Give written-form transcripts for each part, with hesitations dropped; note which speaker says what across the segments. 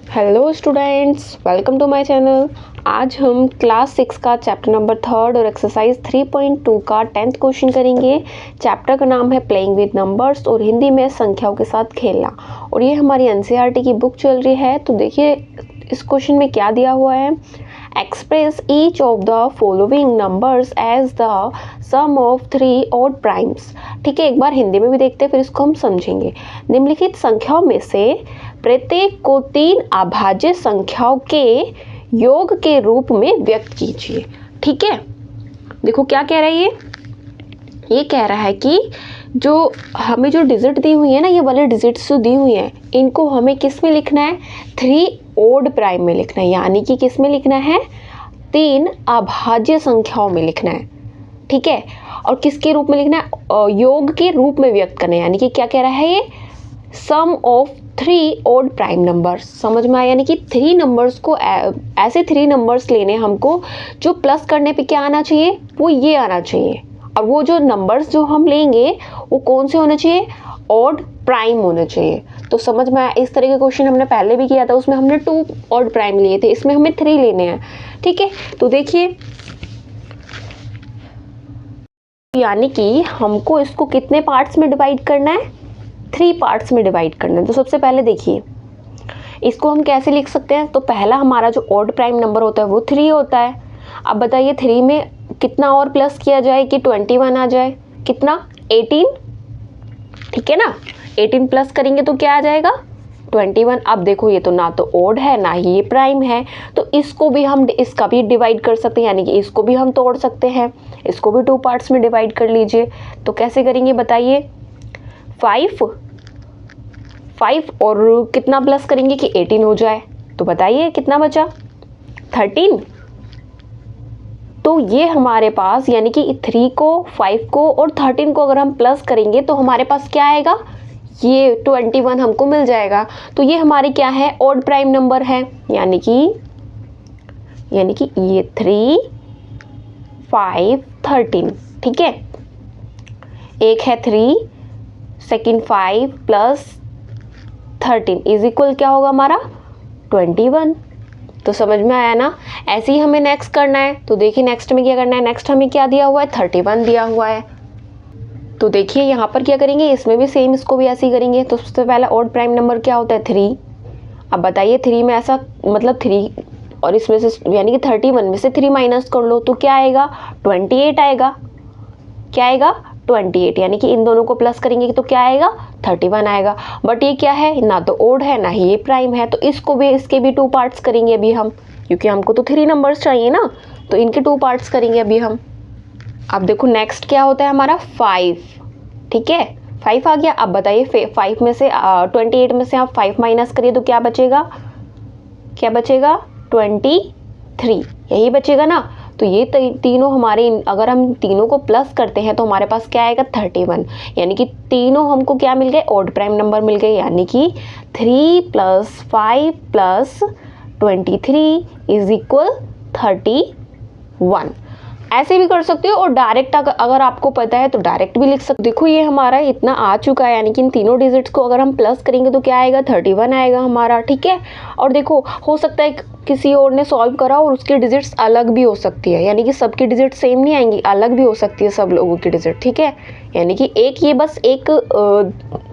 Speaker 1: Hello students, welcome to my channel. आज हम class 6 का चैप्टर नंबर 3 और एक्सरसाइज 3.2 का 10th क्वेश्चन करेंगे। चैप्टर का नाम है प्लेइंग विद नंबर्स और हिंदी में संख्याओं के साथ खेलना। और ये हमारी एनसीईआरटी की बुक चल रही है। तो देखिए इस क्वेश्चन में क्या दिया हुआ है। Express each of the following numbers as the sum of 3 odd primes. ठीक है, एक बार हिंदी में भी देखते हैं फिर इसको हम समझेंगे। निम्नलिखित संख्याओं में से प्रत्येक को 3 अभाज्य संख्याओं के योग के रूप में व्यक्त कीजिए। ठीक है, देखो क्या कह रहा है ये कह रहा है कि जो हमें जो डिजिट दी हुई है ना, ये वाले डिजिट्स जो दी हुई हैं इनको हमें किस में लिखना है, 3 ओड प्राइम में लिखना है। यानी कि किस में लिखना है, 3 अभाज्य संख्याओं में लिखना है। ठीक है, और किसके रूप में लिखना है, योग के रूप में व्यक्त करना है। यानी कि क्या कह रहा है ये, सम ऑफ 3 ओड प्राइम नंबर्स। समझ में आया, यानी कि 3 नंबर्स को ऐसे 3 नंबर्स लेने हमको जो प्लस करने पे क्या आना चाहिए, वो ये आना चाहिए। और वो जो नंबर्स जो हम लेंगे वो कौन से होने चाहिए, ऑड प्राइम होने चाहिए। तो समझ में आया। इस तरह के क्वेश्चन हमने पहले भी किया था, उसमें हमने 2 ऑड प्राइम लिए थे, इसमें हमें 3 लेने हैं। ठीक है, तो देखिए यानी कि हमको इसको कितने पार्ट्स में डिवाइड करना है, 3 पार्ट्स में डिवाइड करना है। तो सबसे पहले देखिए इसको हम कैसे लिख सकते हैं। तो पहला हमारा जो ऑड प्राइम नंबर होता है वो 3 होता है। अब बताइए 3 में कितना और प्लस किया जाए कि 21 आ जाए, कितना 18। ठीक है ना, 18 प्लस करेंगे तो क्या आ जाएगा, 21। अब देखो ये तो ना तो ऑड है ना ही ये प्राइम है, तो इसको भी हम इसका भी डिवाइड कर सकते हैं। यानी कि इसको भी हम तोड़ सकते हैं, इसको भी 2 पार्ट्स में डिवाइड कर लीजिए। तो कैसे करेंगे बताइए, 5 और कितना प्लस करेंगे कि 18 हो जाए। तो बताइए कितना बचा, 13। तो ये हमारे पास यानी कि 3 को 5 को और 13 को अगर हम प्लस करेंगे तो हमारे पास क्या आएगा, ये 21 हमको मिल जाएगा। तो ये हमारे क्या है, ऑड प्राइम नंबर है। यानी कि ये 3, 5, 13। ठीक है, एक है 3, सेकेंड 5 प्लस 13 इज इक्वल क्या होगा हमारा, 21। तो समझ में आया ना। ऐसे ही हमें नेक्स्ट करना है। तो देखिए नेक्स्ट में क्या करना है, नेक्स्ट हमें क्या दिया हुआ है, 31 दिया हुआ है। तो देखिए यहाँ पर क्या करेंगे, इसमें भी सेम, इसको भी ऐसे ही करेंगे। तो सबसे पहला ऑड प्राइम नंबर क्या होता है, 3। अब बताइए 3 में ऐसा मतलब 3 और इसमें से यानी कि 31 में से 3 माइनस कर लो तो क्या आएगा, 28 आएगा। क्या आएगा, 28। यानी कि इन दोनों को प्लस करेंगे तो क्या आएगा, 31 आएगा। बट ये क्या है, ना तो ओड है ना ही ये प्राइम है। तो इसको भी, इसके भी 2 पार्ट्स करेंगे अभी हम, क्योंकि हमको तो 3 नंबर्स चाहिए ना, तो इनके 2 पार्ट्स करेंगे अभी हम। अब देखो नेक्स्ट क्या होता है हमारा, 5। ठीक है, 5 आ गया। अब बताइए 5 में से 28 में से आप 5 माइनस करिए तो क्या बचेगा, 23। यही बचेगा ना। तो ये तीनों हमारे, अगर हम तीनों को प्लस करते हैं तो हमारे पास क्या आएगा, 31। यानी कि तीनों हमको क्या मिल गए, ऑड प्राइम नंबर मिल गए। यानी कि 3 + 5 + 23 इज इक्वल 31। ऐसे भी कर सकते हो और डायरेक्ट अगर आपको पता है तो डायरेक्ट भी लिख सकते हो। देखो ये हमारा इतना आ चुका है, यानी कि इन तीनों डिजिट्स को अगर हम प्लस करेंगे तो क्या आएगा, 31 आएगा हमारा। ठीक है, और देखो हो सकता है किसी और ने सॉल्व करा और उसकी डिजिट्स अलग भी हो सकती है। यानी कि सबकी डिजिट सेम नहीं आएंगी, अलग भी हो सकती है सब लोगों की डिजिट। ठीक है, यानी कि एक ये बस एक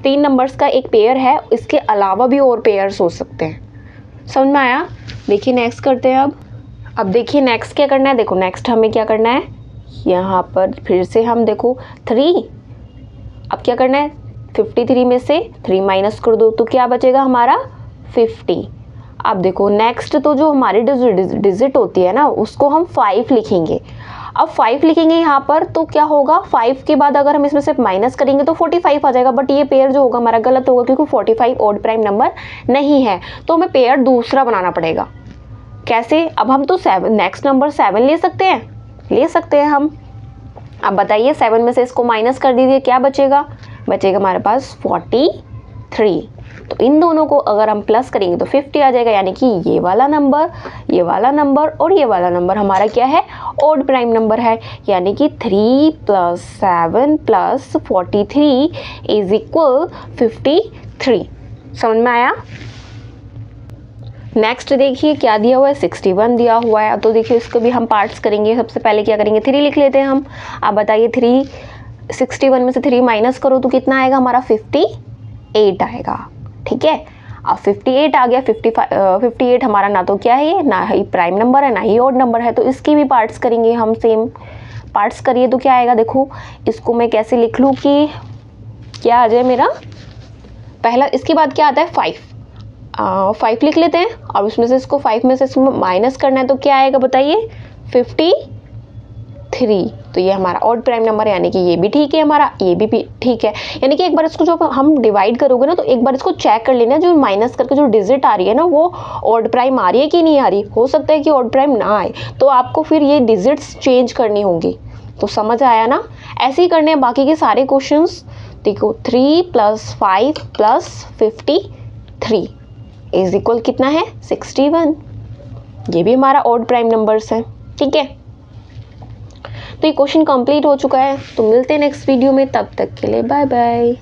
Speaker 1: 3 नंबर्स का एक पेयर है, इसके अलावा भी और पेयर्स हो सकते हैं। समझ में आया। देखिए नेक्स्ट करते हैं अब देखिए नेक्स्ट क्या करना है। देखो नेक्स्ट हमें क्या करना है, यहाँ पर फिर से हम देखो 3। अब क्या करना है, 53 में से 3 माइनस कर दो तो क्या बचेगा हमारा, 50। अब देखो नेक्स्ट तो जो हमारी डिजिट होती है ना उसको हम 5 लिखेंगे। अब 5 लिखेंगे यहाँ पर तो क्या होगा, 5 के बाद अगर हम इसमें से माइनस करेंगे तो 45 आ जाएगा। बट ये पेयर जो होगा हमारा गलत होगा, क्योंकि 45 ऑड प्राइम नंबर नहीं है। तो हमें पेयर दूसरा बनाना पड़ेगा। कैसे, अब हम तो नेक्स्ट नंबर 7 ले सकते हैं हम। अब बताइए 7 में से इसको माइनस कर दीजिए, क्या बचेगा हमारे पास 43। तो इन दोनों को अगर हम प्लस करेंगे तो 50 आ जाएगा। यानी कि ये वाला नंबर और ये वाला नंबर हमारा क्या है, ऑड प्राइम नंबर है। यानी कि 3 + 7 + 43 इज इक्वल 53। समझ में आया। नेक्स्ट देखिए क्या दिया हुआ है, 61 दिया हुआ है। तो देखिए इसको भी हम पार्ट्स करेंगे। सबसे पहले क्या करेंगे, 3 लिख लेते हैं हम। आप बताइए 61 में से 3 माइनस करो तो कितना आएगा हमारा, 58 आएगा। ठीक है, अब 58 आ गया। 58 हमारा ना तो क्या है, ये ना ही प्राइम नंबर है ना ही ऑड नंबर है, तो इसकी भी पार्ट्स करेंगे हम। सेम पार्ट्स करिए तो क्या आएगा, देखो इसको मैं कैसे लिख लूँ कि क्या आ जाए मेरा, पहला इसके बाद क्या आता है 5 लिख लेते हैं, और उसमें से इसको 5 में से इसको माइनस करना है तो क्या आएगा बताइए, 53। तो ये हमारा ऑड प्राइम नंबर है, यानी कि ये भी ठीक है हमारा, ये भी ठीक है। यानी कि एक बार इसको जो हम डिवाइड करोगे ना, तो एक बार इसको चेक कर लेना, जो माइनस करके जो डिजिट आ रही है ना, वो ऑड प्राइम आ रही है कि नहीं आ रही। हो सकता है कि ऑड प्राइम ना आए, तो आपको फिर ये डिजिट्स चेंज करनी होंगी। तो समझ आया ना, ऐसे ही करने हैं बाकी के सारे क्वेश्चंस। देखो 3 + 5 + 53 इज इक्वल कितना है, 61। ये भी हमारा ऑड प्राइम नंबर्स है। ठीक है, तो ये क्वेश्चन कंप्लीट हो चुका है। तो मिलते हैं नेक्स्ट वीडियो में, तब तक के लिए बाय बाय।